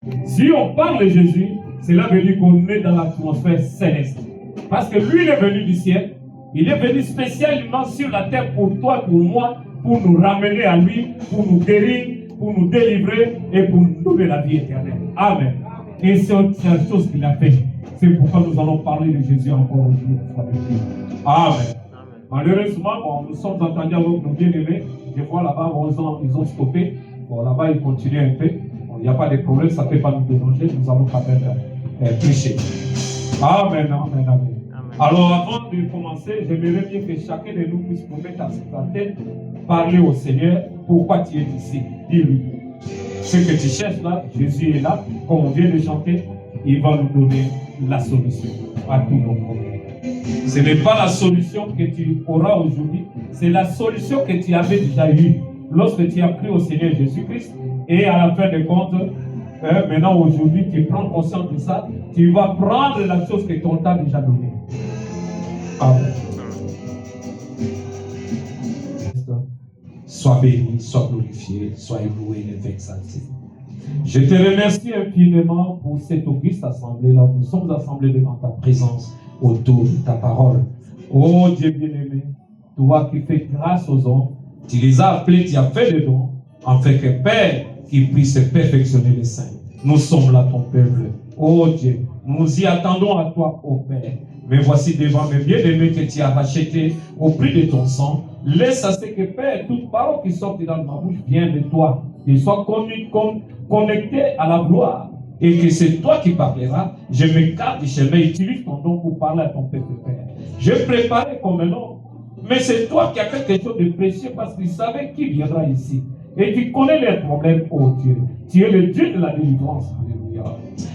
Si on parle de Jésus, cela veut dire qu'on est dans l'atmosphère céleste. Parce que lui, il est venu du ciel. Il est venu spécialement sur la terre pour toi, pour moi, pour nous ramener à lui, pour nous guérir, pour nous délivrer et pour nous donner la vie éternelle. Amen. Et c'est la chose qu'il a fait. C'est pourquoi nous allons parler de Jésus encore aujourd'hui. Amen. Malheureusement, bon, nous sommes entendus avec nos bien-aimés. Je vois là-bas, ils ont stoppé. Bon, là-bas, ils continuent un peu. Il n'y a pas de problème, ça ne peut pas nous déranger. Nous allons quand même prêcher. Amen, amen, amen. Alors, avant de commencer, j'aimerais bien que chacun de nous puisse nous mettre à sa tête, parler au Seigneur. Pourquoi tu es ici? Dis-lui. Ce que tu cherches là, Jésus est là. Comme on vient de chanter, il va nous donner la solution à tous nos problèmes. Ce n'est pas la solution que tu auras aujourd'hui, c'est la solution que tu avais déjà eue lorsque tu as cru au Seigneur Jésus-Christ. Et à la fin de compte, maintenant aujourd'hui, tu prends conscience de ça, tu vas prendre la chose que ton t'a déjà donnée. Amen. Sois béni, sois glorifié, sois loué et exalté. Je te remercie infiniment pour cette auguste assemblée-là. Nous sommes assemblés devant ta présence, autour de ta parole. Oh Dieu bien-aimé, toi qui fais grâce aux hommes, tu les as appelés, tu as fait des dons, afin que Père, qui puisse perfectionner les saints. Nous sommes là, ton peuple. Oh Dieu, nous y attendons à toi, ô Père. Mais voici devant mes bien-aimés que tu as rachetés au prix de ton sang. Laisse à ce que, Père, toute parole qui sorte dans ma bouche vienne de toi. Qu'il soit connecté à la gloire. Et que c'est toi qui parleras. Je m'écarte du chemin. Utilise ton don pour parler à ton peuple, Père. Je préparais comme un homme. Mais c'est toi qui as fait quelque chose de précieux parce qu'il savait qui viendra ici. Et tu connais les problèmes, oh Dieu. Tu es le Dieu de la délivrance. Alléluia.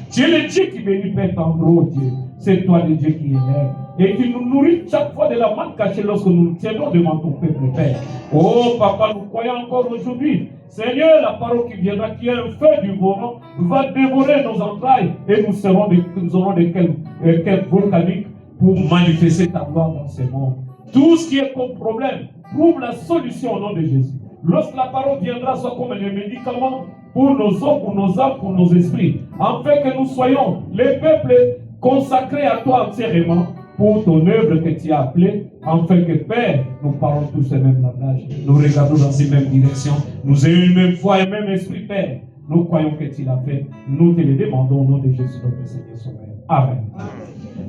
Tu es le Dieu qui bénit Père tendre, oh Dieu. C'est toi le Dieu qui élève. Et tu nous nourris chaque fois de la manne cachée lorsque nous nous tiendrons devant ton peuple, Père. Oh Papa, nous croyons encore aujourd'hui. Seigneur, la parole qui viendra, qui est un feu du vôtre, va dévorer nos entrailles et nous aurons des quêtes volcaniques pour manifester ta gloire dans ce monde. Tout ce qui est comme problème, trouve la solution au nom de Jésus. Lorsque la parole viendra, soit comme un médicament pour nos os, pour nos âmes, pour nos esprits, afin que nous soyons les peuples consacrés à toi entièrement pour ton œuvre que tu as appelée, afin que, Père, nous parlons tous le même langage, nous regardons dans ces mêmes directions, nous ayons une même foi et un même esprit, Père. Nous croyons que tu l'as fait, nous te le demandons au nom de Jésus, notre Seigneur Sauveur. Amen.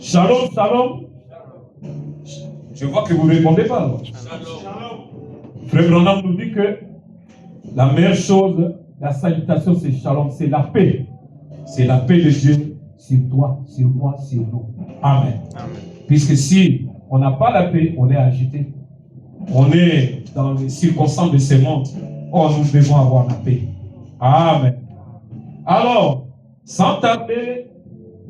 Shalom, shalom. Je vois que vous ne répondez pas. Frère Branham nous dit que la meilleure chose, la salutation, c'est shalom, c'est la paix. C'est la paix de Dieu sur toi, sur moi, sur nous. Amen. Amen. Puisque si on n'a pas la paix, on est agité. On est dans les circonstances de ce monde. Oh, nous devons avoir la paix. Amen. Alors, sans tarder,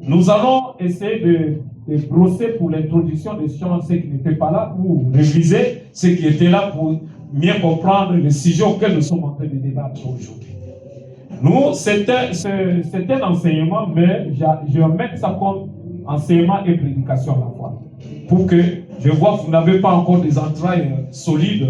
nous allons essayer de brosser pour l'introduction des choses, ceux qui n'étaient pas là, ou réviser ceux qui étaient là pour mieux comprendre le sujet auquel nous sommes en train de débattre aujourd'hui. Nous, c'est un enseignement, mais je vais mettre ça comme enseignement et prédication à la fois. Pour que, je vois que vous n'avez pas encore des entrailles solides,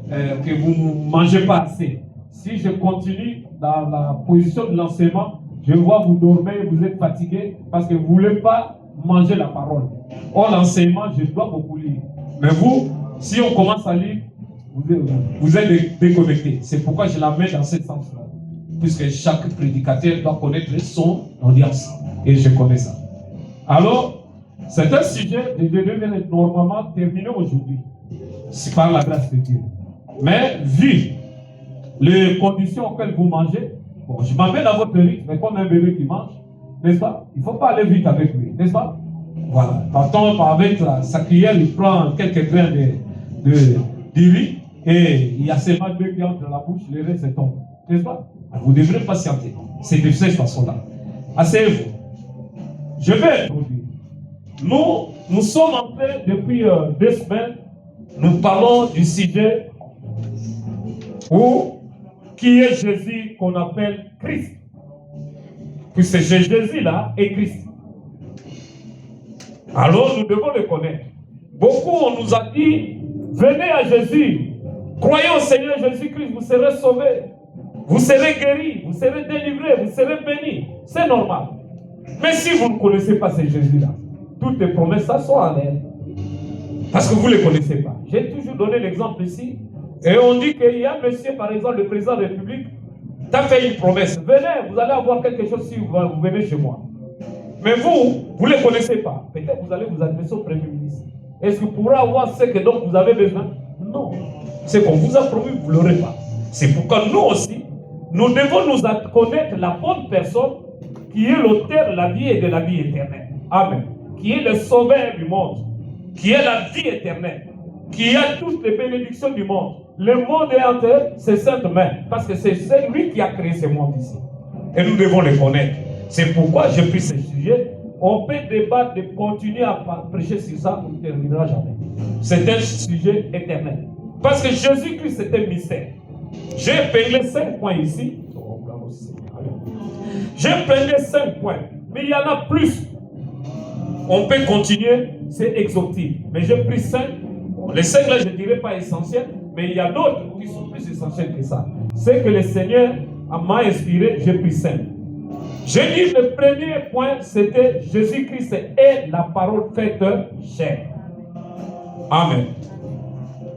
que vous ne mangez pas assez. Si je continue dans la position de l'enseignement, je vois que vous dormez, vous êtes fatigué, parce que vous ne voulez pas manger la parole. Or, l'enseignement, je dois beaucoup lire. Mais vous, si on commence à lire, vous êtes déconnecté. C'est pourquoi je la mets dans ce sens-là. Puisque chaque prédicateur doit connaître son audience. Et je connais ça. Alors, c'est un sujet qui devait être normalement terminé aujourd'hui. C'est par la grâce de Dieu. Mais, vu les conditions auxquelles vous mangez, bon, je m'amène à votre rythme, mais comme un bébé qui mange, n'est-ce pas? Il ne faut pas aller vite avec lui, n'est-ce pas? Voilà. Partons avec sa cuillère, il prend quelques grains de riz, et il y a seulement 2 qui entrent dans la bouche, le reste tombe. N'est-ce pas? Vous devrez patienter. C'est de cette façon-là. Asseyez-vous. Je vais introduire. Nous sommes en train, depuis 2 semaines, nous parlons du sujet qui est Jésus qu'on appelle Christ. Puisque Jésus-là est Christ. Alors nous devons le connaître. Beaucoup on nous a dit, venez à Jésus, croyez au Seigneur Jésus-Christ, vous serez sauvés, vous serez guéris, vous serez délivrés, vous serez bénis. C'est normal. Mais si vous ne connaissez pas ces Jésus-là, toutes les promesses, ça sont en l'air. Parce que vous ne les connaissez pas. J'ai toujours donné l'exemple ici. Et on dit qu'il y a un monsieur, par exemple, le président de la République, t'as fait une promesse. Venez, vous allez avoir quelque chose si vous venez chez moi. Mais vous ne les connaissez pas. Peut-être vous allez vous adresser au Premier ministre. Est-ce que vous pourrez avoir ce que donc vous avez besoin? Non. Ce qu'on vous a promis, vous ne l'aurez pas. C'est pourquoi nous aussi, nous devons nous connaître la bonne personne qui est l'auteur de la vie et de la vie éternelle. Amen. Qui est le sauveur du monde. Qui est la vie éternelle. Qui a toutes les bénédictions du monde. Le monde est entre ses saintes mains. Parce que c'est lui qui a créé ce monde ici. Et nous devons le connaître. C'est pourquoi j'ai pris ce sujet. On peut débattre, de continuer à prêcher sur ça, on ne terminera jamais. C'est un sujet éternel. Parce que Jésus-Christ, c'est un mystère. J'ai épinglé 5 points ici. J'ai épinglé 5 points. Mais il y en a plus. On peut continuer, c'est exhaustif. Mais j'ai pris 5. Les 5 là, je ne dirais pas essentiels, mais il y a d'autres qui sont plus essentiels que ça. C'est que le Seigneur m'a inspiré, j'ai pris 5. J'ai dit le premier point, c'était Jésus-Christ est la parole faite chair. Amen.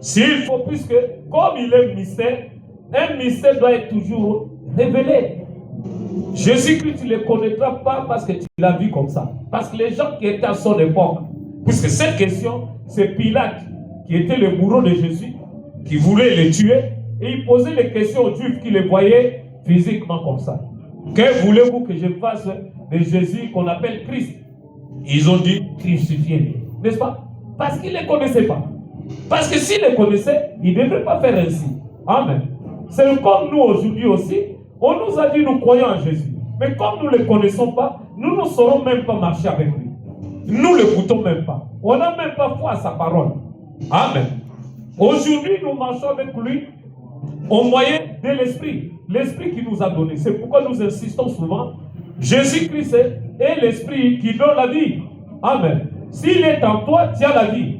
S'il faut, puisque comme il est mystère, un mystère doit être toujours révélé. Jésus-Christ, tu ne le connaîtras pas parce que tu l'as vu comme ça. Parce que les gens qui étaient à son époque, puisque cette question, c'est Pilate, qui était le bourreau de Jésus, qui voulait le tuer, et il posait les questions aux Juifs qui le voyaient physiquement comme ça. Que voulez-vous que je fasse de Jésus qu'on appelle Christ? Ils ont dit crucifiez-le. N'est-ce pas? Parce qu'ils ne le connaissaient pas. Parce que s'ils le connaissaient, ils ne devraient pas faire ainsi. Amen. C'est comme nous aujourd'hui aussi. On nous a dit nous croyons en Jésus. Mais comme nous ne le connaissons pas, nous ne saurons même pas marcher avec lui. Nous ne l'écoutons même pas. On n'a même pas foi à sa parole. Amen. Aujourd'hui, nous marchons avec lui au moyen de l'Esprit. L'Esprit qui nous a donné. C'est pourquoi nous insistons souvent. Jésus-Christ est l'Esprit qui donne la vie. Amen. S'il est en toi, tu as la vie.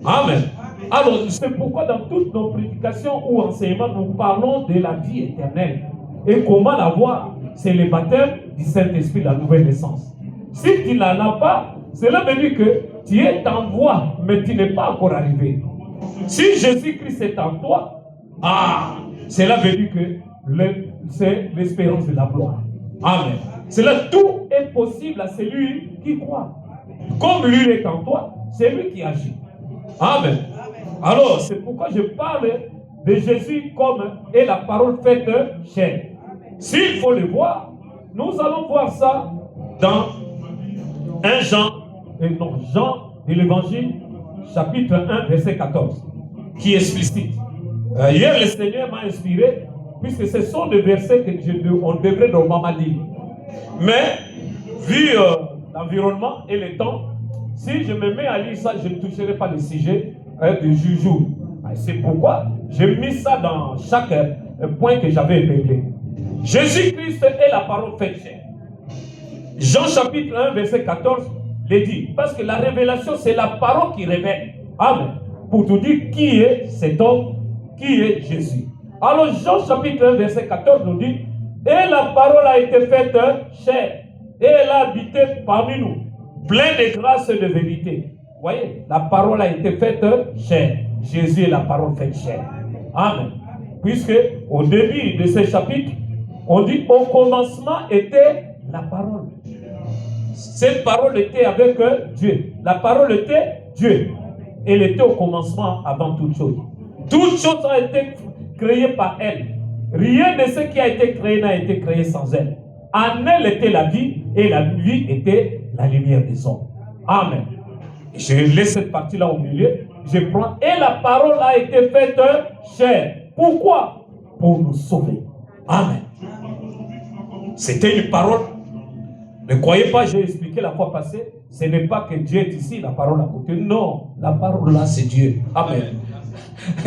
Amen. Alors, c'est pourquoi dans toutes nos prédications ou enseignements, nous parlons de la vie éternelle. Et comment l'avoir? C'est le baptême du Saint-Esprit, la nouvelle naissance. Si tu n'en as pas, cela veut dire que tu es en voie, mais tu n'es pas encore arrivé. Si Jésus-Christ est en toi, cela veut dire que c'est l'espérance de la gloire. Amen. Cela, tout est possible à celui qui croit. Comme lui est en toi, c'est lui qui agit. Amen. Alors, c'est pourquoi je parle de Jésus comme est la parole faite chair. S'il faut le voir, nous allons voir ça dans Jean de l'Évangile, chapitre 1, verset 14, qui explicite. Hier, le Seigneur m'a inspiré, puisque ce sont des versets qu'on devrait normalement lire. Mais, vu l'environnement et le temps, si je me mets à lire ça, je ne toucherai pas le sujet du jour. C'est pourquoi j'ai mis ça dans chaque point que j'avais épinglé. Jésus-Christ est la parole faite chair. Jean chapitre 1, verset 14, le dit. Parce que la révélation, c'est la parole qui révèle. Amen. Pour te dire qui est cet homme, qui est Jésus. Alors Jean chapitre 1, verset 14 nous dit, et la parole a été faite chair, et elle a habité parmi nous, plein de grâce et de vérité. Vous voyez, la parole a été faite chair. Jésus est la parole faite chair. Amen. Puisque au début de ce chapitre, on dit au commencement était la parole. Cette parole était avec Dieu. La parole était Dieu. Elle était au commencement avant toute chose. Toute chose a été créée par elle. Rien de ce qui a été créé n'a été créé sans elle. En elle était la vie et la vie était la lumière des hommes. Amen. Je laisse cette partie-là au milieu. Je prends. Et la parole a été faite chair. Pourquoi? Pour nous sauver. Amen. C'était une parole. Ne croyez pas, j'ai expliqué la fois passée, ce n'est pas que Dieu est ici, la parole à côté. Non, la parole là, c'est Dieu. Amen.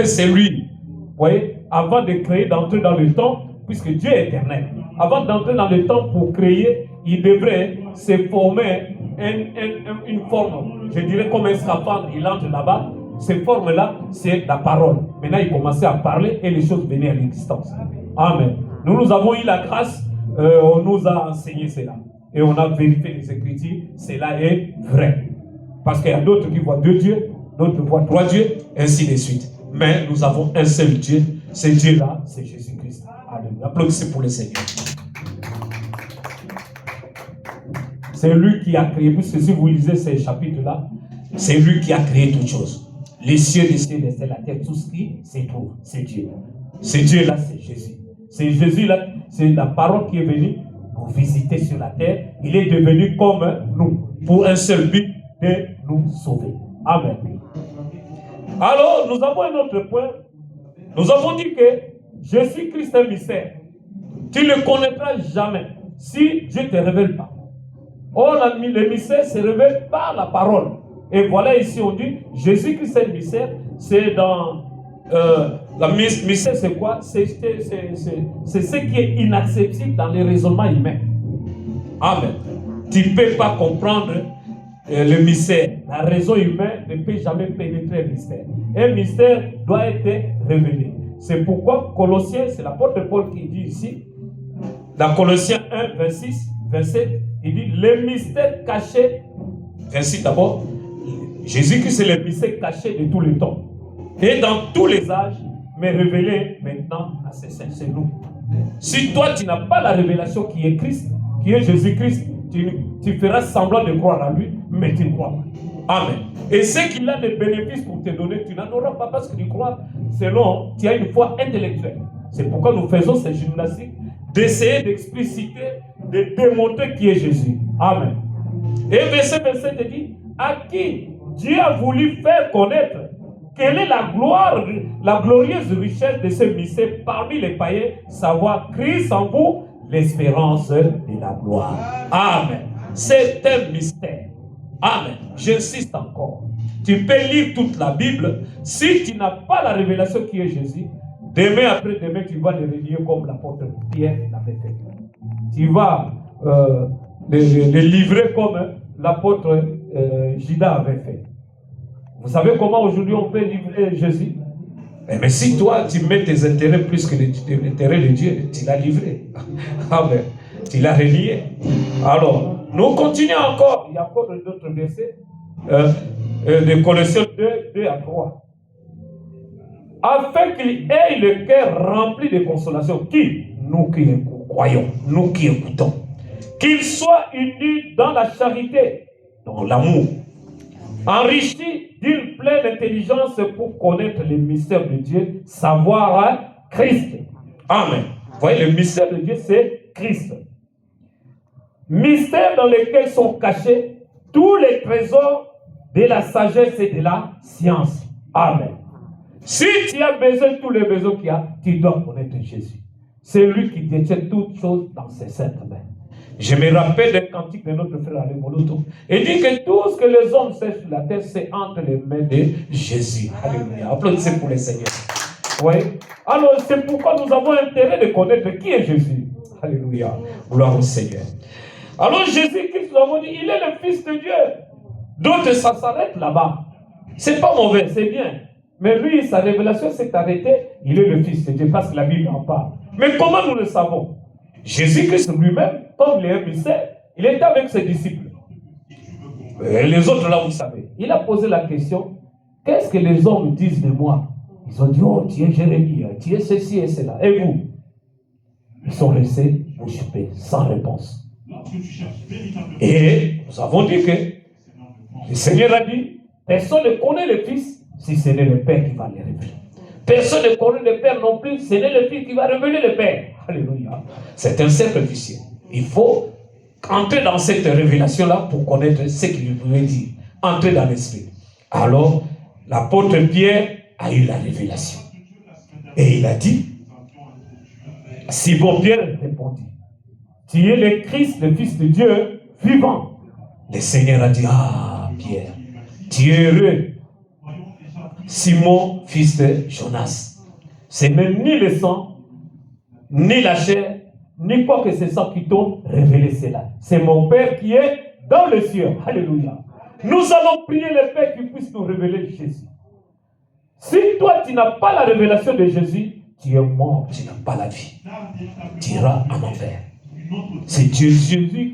C'est lui. Vous voyez, avant de créer, d'entrer dans le temps, puisque Dieu est éternel, avant d'entrer dans le temps pour créer, il devrait se former une forme. Je dirais comme un scaphandre, il entre là-bas. Cette forme-là, c'est la parole. Maintenant, il commençait à parler et les choses venaient à l'existence. Amen. Nous avons eu la grâce on nous a enseigné cela. Et on a vérifié les Écritures, cela est vrai. Parce qu'il y a d'autres qui voient 2 dieux, d'autres voient 3 dieux, ainsi de suite. Mais nous avons un seul Dieu. Ce Dieu-là, c'est Jésus-Christ. Alléluia. Applaudissez pour le Seigneur. C'est lui qui a créé, puisque si vous lisez ces chapitres-là, c'est lui qui a créé toutes choses. Les cieux, la terre, tout ce qui se trouve, c'est Dieu. Ce Dieu-là, c'est Jésus. C'est Jésus-là, c'est la parole qui est venue nous visiter sur la terre. Il est devenu comme nous, pour un seul but, de nous sauver. Amen. Alors, nous avons un autre point. Nous avons dit que Jésus-Christ est un mystère. Tu ne le connaîtras jamais si Dieu ne te révèle pas. Or, le mystère se révèle par la parole. Et voilà ici, on dit, Jésus-Christ est un mystère. C'est dans... la mystère, c'est quoi? C'est ce qui est inaccessible dans les raisonnements humains. Amen. Tu ne peux pas comprendre le mystère. La raison humaine ne peut jamais pénétrer le mystère. Un mystère doit être révélé. C'est pourquoi Colossiens, c'est l'apôtre Paul qui dit ici, dans Colossiens 1, 26, 27, il dit, le mystère caché, 26 d'abord, Jésus-Christ est le mystère caché de tous les temps. Et dans tous les âges, mais révélé maintenant à ses saints, c'est nous. Si toi, tu n'as pas la révélation qui est Christ, qui est Jésus-Christ, tu feras semblant de croire à lui, mais tu ne crois pas. Amen. Et ce qu'il a de bénéfices pour te donner, tu n'en auras pas parce que tu crois selon, tu as une foi intellectuelle. C'est pourquoi nous faisons cette gymnastique, d'essayer d'expliciter, de démontrer qui est Jésus. Amen. Et verset 27 dit, à qui Dieu a voulu faire connaître quelle est la gloire, la glorieuse richesse de ce mystère parmi les païens, savoir Christ en vous, l'espérance de la gloire. Amen. C'est un mystère. Amen. J'insiste encore. Tu peux lire toute la Bible. Si tu n'as pas la révélation qui est Jésus, demain après demain, tu vas le relier comme l'apôtre Pierre l'avait fait. Tu vas le livrer comme l'apôtre Judas avait fait. Vous savez comment aujourd'hui on peut livrer Jésus? Mais si toi, tu mets tes intérêts plus que les intérêts de Dieu, tu l'as livré. Amen. Tu l'as relié. Alors, nous continuons encore. Il y a encore d'autres versets. De Colossiens 2 à 3. Afin qu'il ait le cœur rempli de consolation. Qui? Nous qui croyons, nous qui écoutons. Qu'il soit uni dans la charité, dans l'amour, enrichi d'une pleine intelligence pour connaître les mystères de Dieu, savoir Christ. Amen. Vous voyez, le mystère de Dieu, c'est Christ. Mystère dans lequel sont cachés tous les trésors de la sagesse et de la science. Amen. Si tu as besoin de tous les besoins qu'il y a, tu dois connaître Jésus. C'est lui qui détient toutes choses dans ses saintes mains. Je me rappelle d'un cantique de notre frère Alain Moloto. Il dit que tout ce que les hommes savent sur la terre, c'est entre les mains de Jésus. Alléluia. Applaudissez pour le Seigneur. Oui. Alors, c'est pourquoi nous avons intérêt de connaître qui est Jésus. Alléluia. Gloire au Seigneur. Alors, Jésus-Christ, nous avons dit, il est le Fils de Dieu. D'autres, ça s'arrête là-bas. C'est pas mauvais, c'est bien. Mais lui, sa révélation s'est arrêtée. Il est le Fils de Dieu parce que la Bible en parle. Mais comment nous le savons? Jésus-Christ lui-même, comme il est un mystère, il était avec ses disciples. Et les autres là, vous savez. Il a posé la question, qu'est-ce que les hommes disent de moi? Ils ont dit, oh, tu es Jérémie, tu es ceci et cela. Et vous? Ils sont restés bouche bée, sans réponse. Et nous avons dit que le Seigneur a dit, personne ne connaît le Fils si ce n'est le Père qui va le révéler. Personne ne connaît le Père non plus, ce n'est le Fils qui va révéler le Père. Alléluia. C'est un cercle vicieux. Il faut entrer dans cette révélation-là pour connaître ce qu'il voulait dire. Entrer dans l'esprit. Alors, l'apôtre Pierre a eu la révélation. Et il a dit, Simon Pierre répondit, tu es le Christ, le Fils de Dieu vivant. Le Seigneur a dit, ah, Pierre, tu es heureux. Simon, fils de Jonas. C'est même ni le sang, ni la chair, ni quoi que ce soit qui t'ont révélé cela. C'est mon Père qui est dans le ciel. Alléluia. Nous allons prier le Père qui puisse nous révéler Jésus. Si toi, tu n'as pas la révélation de Jésus, tu es mort, tu n'as pas la vie. Tu iras en enfer. C'est Jésus